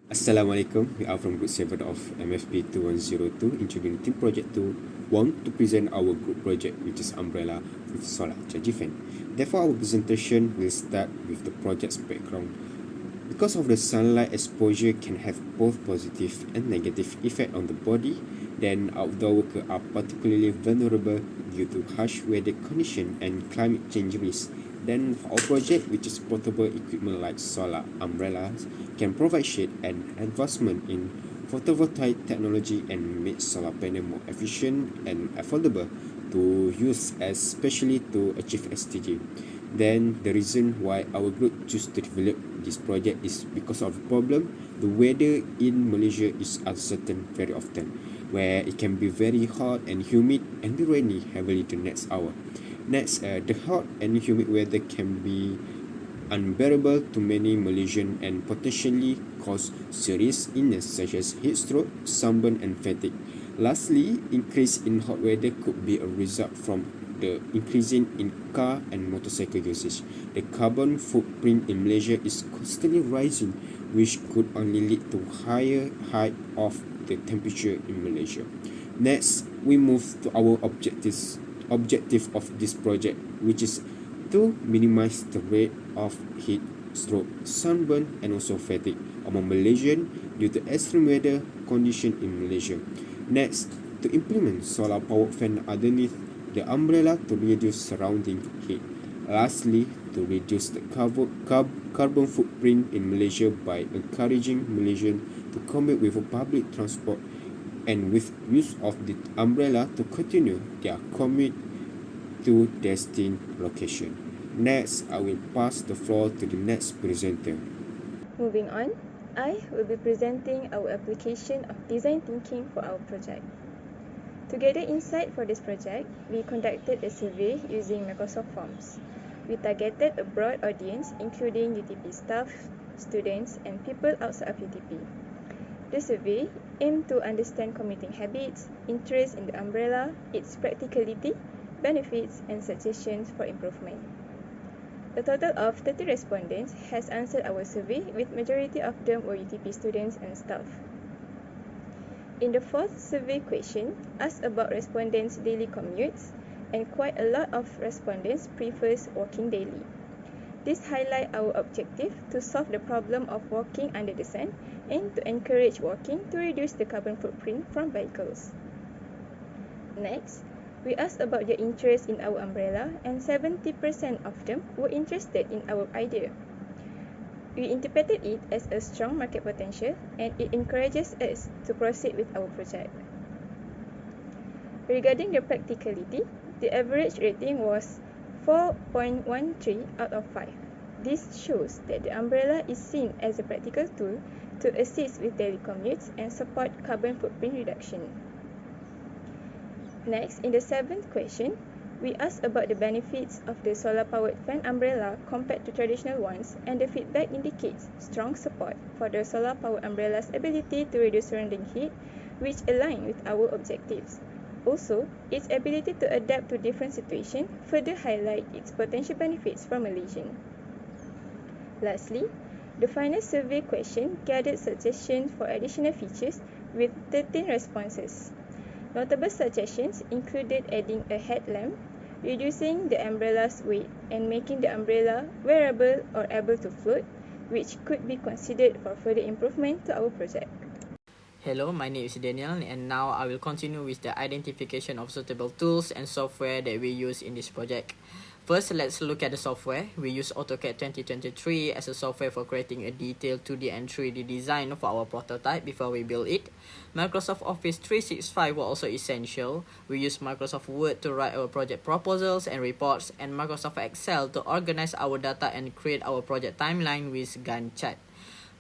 Assalamualaikum. We are from Group 7 of MFB2102 Engineering Team Project 2 want to present our group project which is Umbrella with Solar Charge Fan. Therefore, our presentation will start with the project's background. Because of the sunlight exposure can have both positive and negative effect on the body, then outdoor workers are particularly vulnerable due to harsh weather condition and climate change risks. Then for our project, which is portable equipment like solar umbrellas, can provide shade and advancement in photovoltaic technology and make solar panel more efficient and affordable to use, especially to achieve SDG. Then the reason why our group choose to develop this project is because of the problem. The weather in Malaysia is uncertain very often, where it can be very hot and humid and be rainy heavily the next hour. Next, the hot and humid weather can be unbearable to many Malaysians and potentially cause serious illness such as heat stroke, sunburn and fatigue. Lastly, increase in hot weather could be a result from the increasing in car and motorcycle usage. The carbon footprint in Malaysia is constantly rising, which could only lead to higher height of the temperature in Malaysia. Next, we move to our objective of this project, which is to minimize the rate of heat stroke, sunburn and also fatigue among Malaysians due to extreme weather condition in Malaysia. Next, to implement solar powered fan underneath the umbrella to reduce surrounding heat. Lastly, to reduce the carbon footprint in Malaysia by encouraging Malaysians to commute with public transport and with use of the umbrella to continue their commute to destined location. Next, I will pass the floor to the next presenter. Moving on, I will be presenting our application of design thinking for our project. To gather insight for this project, we conducted a survey using Microsoft Forms. We targeted a broad audience including UTP staff, students, and people outside of UTP. The survey aimed to understand commuting habits, interest in the umbrella, its practicality, benefits, and suggestions for improvement. A total of 30 respondents has answered our survey, with majority of them were UTP students and staff. In the fourth survey question, asked about respondents' daily commutes, and quite a lot of respondents prefers walking daily. This highlights our objective to solve the problem of walking under the sun and to encourage walking to reduce the carbon footprint from vehicles. Next, we asked about their interest in our umbrella, and 70% of them were interested in our idea. We interpreted it as a strong market potential, and it encourages us to proceed with our project. Regarding the practicality, the average rating was 4.13 out of 5. This shows that the umbrella is seen as a practical tool to assist with daily commutes and support carbon footprint reduction. Next, in the seventh question, we asked about the benefits of the solar-powered fan umbrella compared to traditional ones, and the feedback indicates strong support for the solar-powered umbrella's ability to reduce surrounding heat, which align with our objectives. Also, its ability to adapt to different situations further highlight its potential benefits for Malaysians. Lastly, the final survey question gathered suggestions for additional features with 13 responses. Notable suggestions included adding a headlamp, reducing the umbrella's weight, and making the umbrella wearable or able to float, which could be considered for further improvement to our project. Hello, my name is Danial, and now I will continue with the identification of suitable tools and software that we use in this project. First, let's look at the software. We use AutoCAD 2023 as a software for creating a detailed 2D and 3D design for our prototype before we build it. Microsoft Office 365 were also essential. We use Microsoft Word to write our project proposals and reports, and Microsoft Excel to organize our data and create our project timeline with Gantt chart.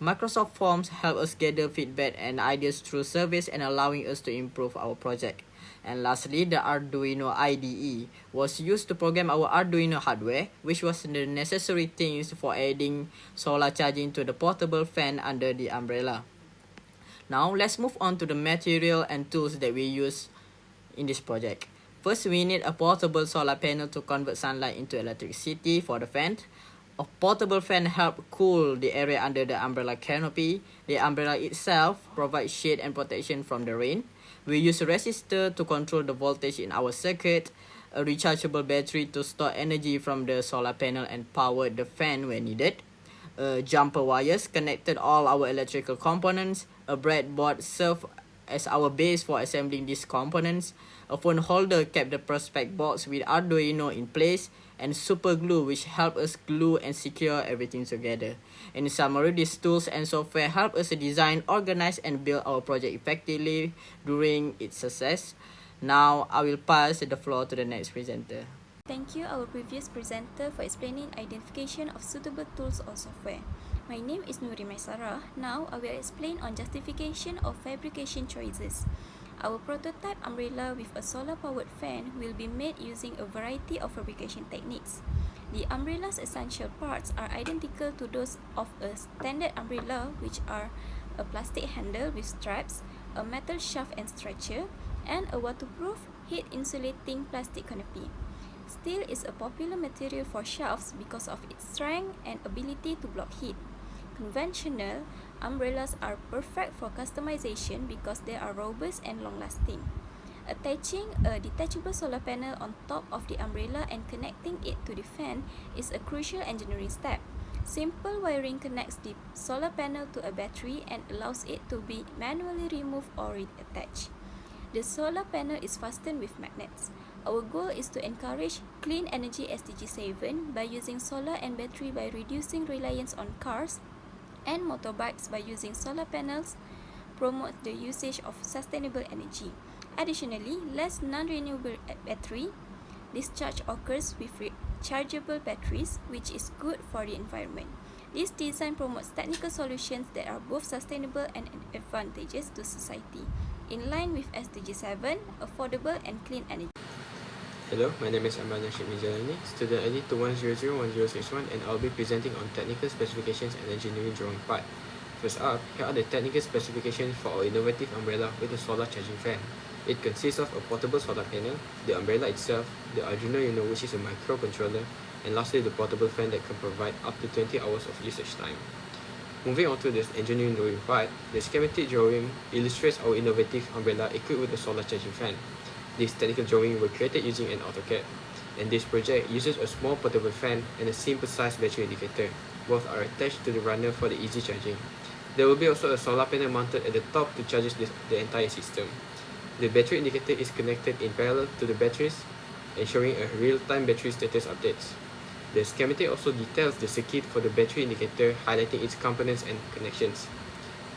Microsoft Forms help us gather feedback and ideas through surveys and allowing us to improve our project. And lastly, the Arduino IDE was used to program our Arduino hardware, which was the necessary things for adding solar charging to the portable fan under the umbrella. Now, let's move on to the material and tools that we use in this project. First, we need a portable solar panel to convert sunlight into electricity for the fan. A portable fan helps cool the area under the umbrella canopy. The umbrella itself provides shade and protection from the rain. We use a resistor to control the voltage in our circuit, a rechargeable battery to store energy from the solar panel and power the fan when needed. Jumper wires connected all our electrical components. A breadboard serves as our base for assembling these components. A phone holder kept the prospect box with Arduino in place, and super glue which help us glue and secure everything together. In summary, these tools and software help us design, organize and build our project effectively during its success. Now I will pass the floor to the next presenter. Thank you our previous presenter for explaining identification of suitable tools or software. My name is Nurin Maisarah. Now I will explain on justification of fabrication choices. Our prototype umbrella with a solar-powered fan will be made using a variety of fabrication techniques. The umbrella's essential parts are identical to those of a standard umbrella, which are a plastic handle with straps, a metal shaft and stretcher, and a waterproof, heat-insulating plastic canopy. Steel is a popular material for shafts because of its strength and ability to block heat. Conventional umbrellas are perfect for customization because they are robust and long-lasting. Attaching a detachable solar panel on top of the umbrella and connecting it to the fan is a crucial engineering step. Simple wiring connects the solar panel to a battery and allows it to be manually removed or reattached. The solar panel is fastened with magnets. Our goal is to encourage clean energy SDG 7 by using solar and battery by reducing reliance on cars and motorbikes by using solar panels, promote the usage of sustainable energy. Additionally, less non-renewable battery discharge occurs with rechargeable batteries, which is good for the environment. This design promotes technical solutions that are both sustainable and advantageous to society, in line with SDG 7, affordable and clean energy. Hello, my name is Aiman Jalani, student ID 21001061, and I'll be presenting on technical specifications and engineering drawing part. First up, here are the technical specifications for our innovative umbrella with a solar charging fan. It consists of a portable solar panel, the umbrella itself, the Arduino Uno, which is a microcontroller, and lastly the portable fan that can provide up to 20 hours of usage time. Moving on to the engineering drawing part, the schematic drawing illustrates our innovative umbrella equipped with a solar charging fan. This technical drawing were created using an AutoCAD, and this project uses a small portable fan and a simple sized battery indicator. Both are attached to the runner for the easy charging. There will be also a solar panel mounted at the top to charge the entire system. The battery indicator is connected in parallel to the batteries, ensuring a real-time battery status updates. The schematic also details the circuit for the battery indicator, highlighting its components and connections.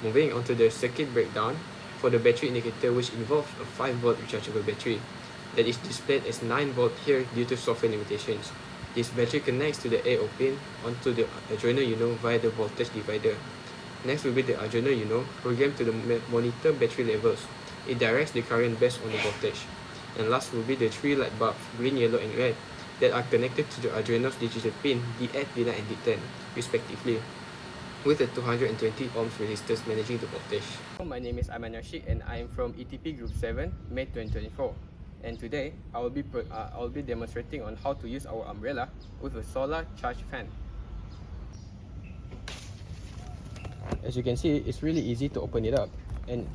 Moving on to the circuit breakdown, for the battery indicator, which involves a 5-volt rechargeable battery that is displayed as 9V here due to software limitations. This battery connects to the AO pin onto the Arduino Uno via the voltage divider. Next will be the Arduino Uno, programmed to monitor battery levels. It directs the current based on the voltage. And last will be the 3 light bulbs, green, yellow and red, that are connected to the Arduino's digital pin D8, D9 and D10 respectively, with the 220 ohms resistors managing the voltage. My name is Aiman and I am from ETP Group 7, May 2024. And today, I will be demonstrating on how to use our umbrella with a solar charge fan. As you can see, it's really easy to open it up. And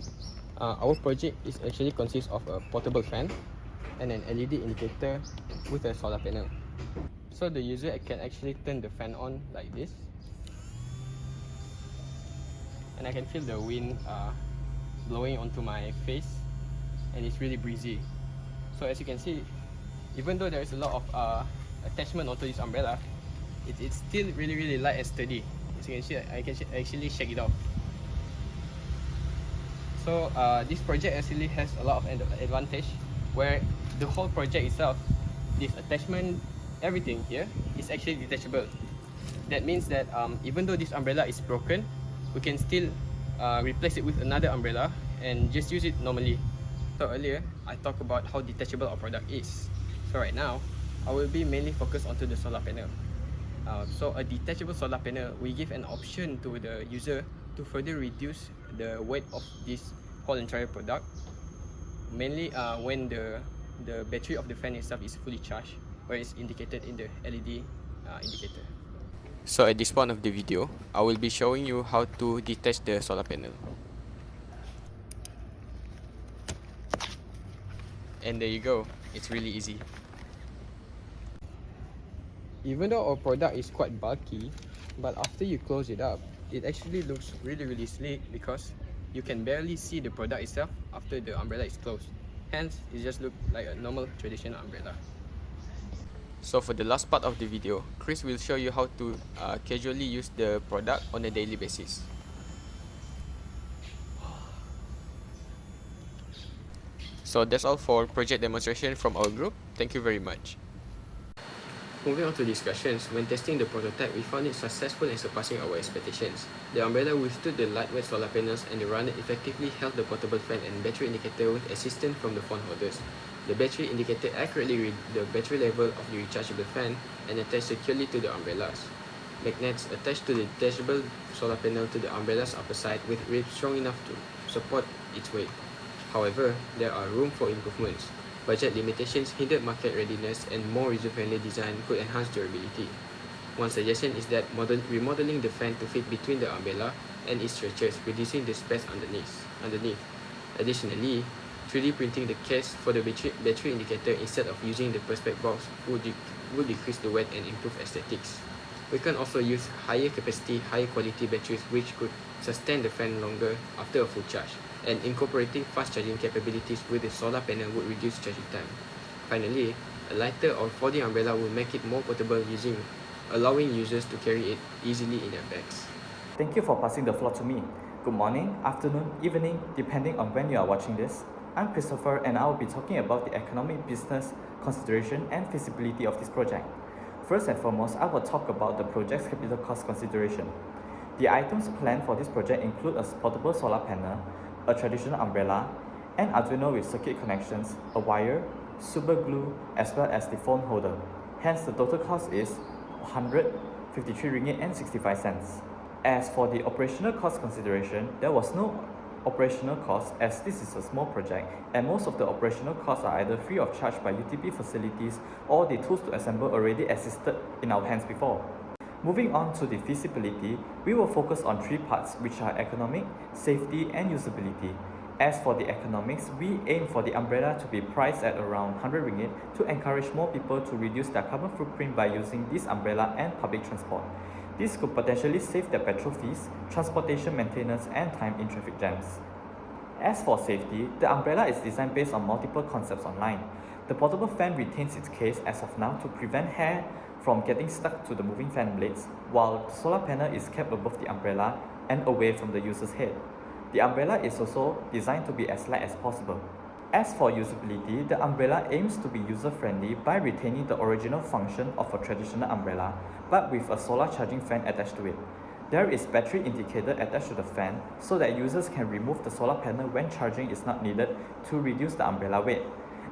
our project is actually consists of a portable fan and an LED indicator with a solar panel. So the user can actually turn the fan on like this. And I can feel the wind blowing onto my face, and it's really breezy. So as you can see, even though there is a lot of attachment onto this umbrella, it's still really light and sturdy. As you can see, I can actually shake it off. So this project actually has a lot of advantage, where the whole project itself, this attachment, everything here is actually detachable. That means that even though this umbrella is broken, we can still replace it with another umbrella and just use it normally. So earlier, I talked about how detachable our product is. So right now, I will be mainly focused onto the solar panel. So a detachable solar panel, we give an option to the user to further reduce the weight of this whole entire product, mainly when the battery of the fan itself is fully charged, where it's indicated in the LED indicator. So at this point of the video, I will be showing you how to detach the solar panel. And there you go, it's really easy. Even though our product is quite bulky, but after you close it up, it actually looks really sleek because you can barely see the product itself after the umbrella is closed. Hence, it just looks like a normal traditional umbrella. So for the last part of the video, Chris will show you how to casually use the product on a daily basis. So that's all for project demonstration from our group. Thank you very much. Moving on to discussions, when testing the prototype, we found it successful and surpassing our expectations. The umbrella withstood the lightweight solar panels and the runner effectively held the portable fan and battery indicator with assistance from the phone holders. The battery indicator accurately read the battery level of the rechargeable fan and attached securely to the umbrellas. Magnets attached to the detachable solar panel to the umbrella's upper side with ribs strong enough to support its weight. However, there are room for improvements. Budget limitations hindered market readiness and more user-friendly design could enhance durability. One suggestion is that remodeling the fan to fit between the umbrella and its stretchers, reducing the space underneath. Additionally, 3D printing the case for the battery indicator instead of using the perspex box would decrease the weight and improve aesthetics. We can also use higher capacity, higher quality batteries which could sustain the fan longer after a full charge, and incorporating fast charging capabilities with the solar panel would reduce charging time. Finally, a lighter or folding umbrella will make it more portable, allowing users to carry it easily in their bags. Thank you for passing the floor to me. Good morning, afternoon, evening, depending on when you are watching this. I'm Christopher and I will be talking about the economic, business, consideration and feasibility of this project. First and foremost, I will talk about the project's capital cost consideration. The items planned for this project include a portable solar panel, a traditional umbrella, an Arduino with circuit connections, a wire, super glue, as well as the phone holder. Hence, the total cost is 153 ringgit and 65 cents. As for the operational cost consideration, there was no operational cost as this is a small project and most of the operational costs are either free of charge by UTP facilities or the tools to assemble already existed in our hands before. Moving on to the feasibility, we will focus on three parts which are economic, safety and usability. As for the economics, we aim for the umbrella to be priced at around 100 ringgit to encourage more people to reduce their carbon footprint by using this umbrella and public transport. This could potentially save their petrol fees, transportation maintenance and time in traffic jams. As for safety, the umbrella is designed based on multiple concepts online. The portable fan retains its case as of now to prevent hair from getting stuck to the moving fan blades, while the solar panel is kept above the umbrella and away from the user's head. The umbrella is also designed to be as light as possible. As for usability, the umbrella aims to be user-friendly by retaining the original function of a traditional umbrella, but with a solar charging fan attached to it. There is battery indicator attached to the fan so that users can remove the solar panel when charging is not needed to reduce the umbrella weight.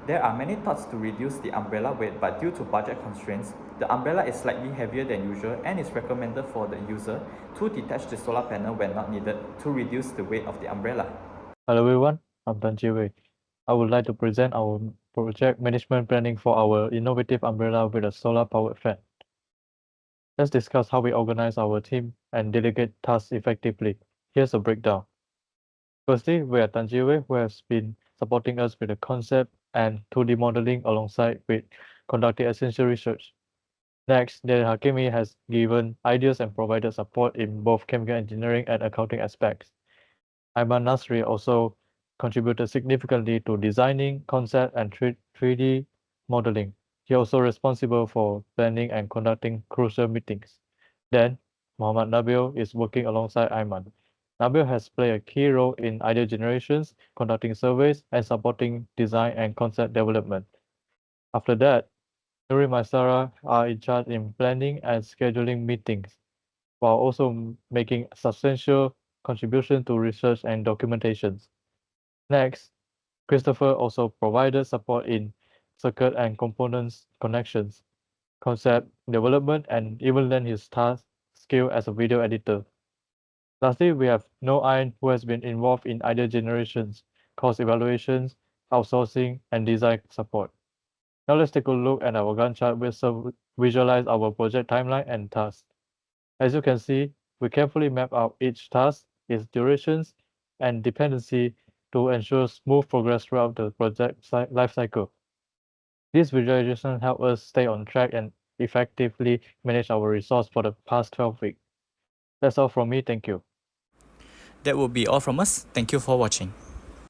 There are many thoughts to reduce the umbrella weight, but due to budget constraints, the umbrella is slightly heavier than usual and is recommended for the user to detach the solar panel when not needed to reduce the weight of the umbrella. Hello everyone, I'm Jie Wei. I would like to present our project management planning for our innovative umbrella with a solar-powered fan. Let's discuss how we organize our team and delegate tasks effectively. Here's a breakdown. Firstly, we have Jie Wei, who has been supporting us with the concept and 2D modeling alongside with conducting essential research. Next, Hakimi has given ideas and provided support in both chemical engineering and accounting aspects. Aiman Nashriq also contributed significantly to designing, concept, and 3D modeling. He also responsible for planning and conducting crucial meetings. Then, Nabil is working alongside Aiman. Nabil has played a key role in idea generations, conducting surveys, and supporting design and concept development. After that, Nurin and Maisarah are in charge in planning and scheduling meetings, while also making substantial contribution to research and documentations. Next, Christopher also provided support in circuit and components connections, concept development, and even lent his task skill as a video editor. Lastly, we have Iron, who has been involved in idea generations, cost evaluations, outsourcing, and design support. Now let's take a look at our Gantt chart which visualize our project timeline and tasks. As you can see, we carefully map out each task, its durations, and dependency to ensure smooth progress throughout the project life cycle. This visualization helps us stay on track and effectively manage our resource for the past 12 weeks. That's all from me. Thank you. That will be all from us. Thank you for watching.